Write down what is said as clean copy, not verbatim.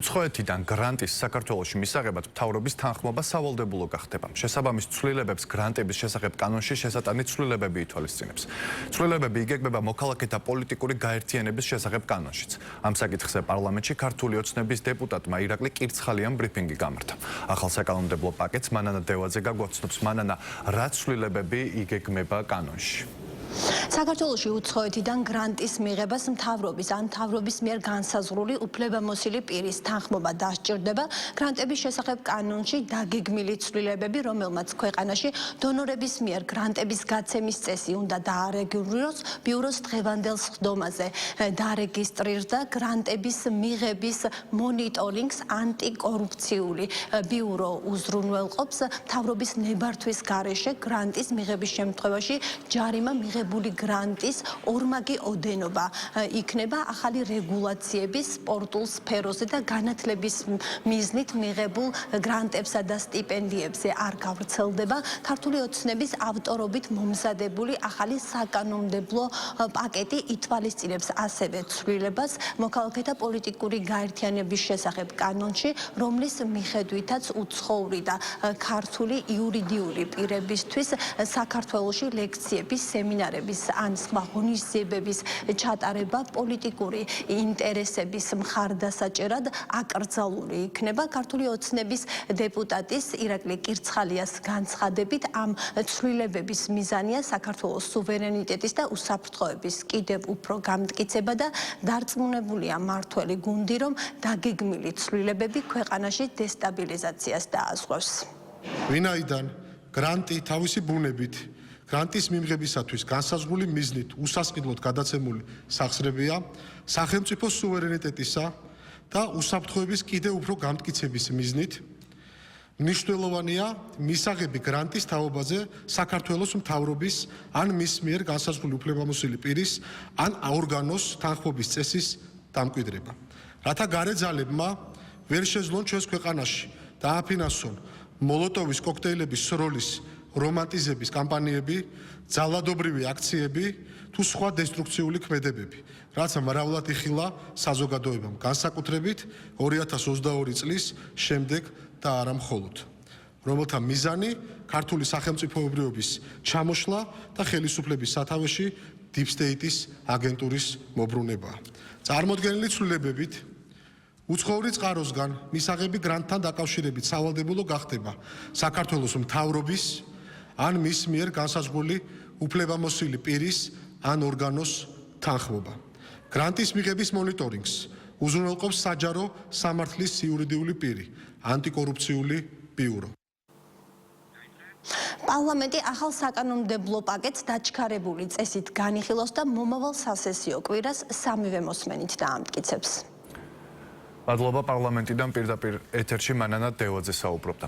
უცხოეთიდან გრანტის საქართველოში მისაღებად მთავრობის თანხმობა სავალდებულო გახდება. შესაბამის ცვლილებებს გრანტების შესახებ კანონში შესატანი ცვლილებები ითვალისწინებს. ცვლილებები იგეგმება მოქალაქეთა პოლიტიკური გაერთიანების შესახებ კანონშიც. ამ საკითხზე პარლამენტში ქართული ოცნების დეპუტატმა ირაკლი კირცხალიან ბრიფინგი გამართა. ახალ საკანონმდებლო პაკეტს მანანა დევაძე გაგვაცნობს. მანანა, რა ცვლილებები იგეგმება კანონში? საქართველოში უცხოეთიდან გრანტის მიღებას მთავრობის ან მთავრობის მიერ განსაზღვრული უფლებამოსილი პირის თანხმობა დასჭირდება. გრანტების შესახებ კანონში დაგეგმილი ცვლილებები, რომელმაც ქვეყანაში დონორების მიერ გრანტების გაცემის წესი უნდა დაარეგულიროს, ბიუროს დღევანდელ სხდომაზე დარეგისტრირდა გრანტების მიღების მონიტორინგს ანტიკორუფციული ბიურო უზრუნველყოფს მთავრობის ნებართვის გარეშე გრანტის მიღების შემთხვევაში ჯარიმა მიღებული გრანტის ორმაგი ოდენობა იქნება ახალი რეგულაციების სპორტულ სფეროზე და განათლების მიზნით მიღებულ გრანტებსა და სტიპენდიებზე არ გავრცელდება. ქართული ოცნების ავტორობით მომზადებული ახალი საკანონმდებლო პაკეტი ითვალისწინებს ასევე ცვლილებას მოქალაქეთა პოლიტიკური გაერთიანების შესახებ კანონში, რომლის მიხედვითაც უცხოური და ქართული იურიდიული პირებისთვის საქართველოში ლექციების, სემინარების ან სხვა ღონისძიებების ჩატარება პოლიტიკური ინტერესების მხარდასაჭერად აკრძალული იქნება. ქართული ოცნების დეპუტატის ირაკლი კირცხალიას განცხადებით, ამ ცვლილებების მიზანია საქართველოს სუვერენიტეტის და უსაფრთხოების კიდევ უფრო გამტკიცება და დარწმუნებულია მმართველი გუნდი, რომ დაგეგმილი ცვლილებები ქვეყანაში დესტაბილიზაციას დააზღვევს. ვინაიდან გრანტი თავისი ბუნებით გრანტის მიმღებისათვის განსაზღვრული მიზნით უსასყიდლოდ გადაცემული სახსრებია, სახელმწიფო სუვერენიტეტისა და უსაფრთხოების კიდევ უფრო გამტკიცების მიზნით მნიშვნელოვანია მისაღები გრანტის თაობაზე საქართველოს მთავრობის ან მის მიერ განსაზღვრული უფლებამოსილი პირის ან ორგანოს თანხმობის წესის დამკვიდრება. რათა გარე ძალებმა ვერ შეძლონ ჩვენს ქვეყანაში დააფინანსონ მოლოტოვის კოქტეილების სროლის რომანტიზების კამპანიები, ძალადობრივი აქციები თუ სხვა დესტრუქციული ქმედებები, რაც მრავლად იხილა საზოგადოებამ, განსაკუთრებით 2022 წლის შემდეგ და არა მხოლოდ, რომელთა მიზანი ქართული სახელმწიფოებრიობის ჩამოშლა და ხელისუფლების სათავეში Deep State-ის აგენტურის მობრუნებაა. წარმოდგენილი ცვლილებებით უცხოური წყაროსგან მისაღები გრანტთან დაკავშირებით სავალდებულო გახდება საქართველოს მთავრობის ან მის მიერ განსაზღვრული უფლებამოსილი პირის ან ორგანოს თანხმობა. გრანტის მიღების მონიტორინგს უზრუნველყოფს საჯარო სამართლის იურიდიული პირი, ანტიკორუფციული ბიურო. პარლამენტი ახალ საკანონმდებლო პაკეტს დაჩქარებული წესით განიხილავს და მომავალ სასესიო კვირას სამივე მოსმენით დაამტკიცებს. მადლობა, პარლამენტიდან პირდაპირ ეთერში მანანა დევაძე საუბრობდა.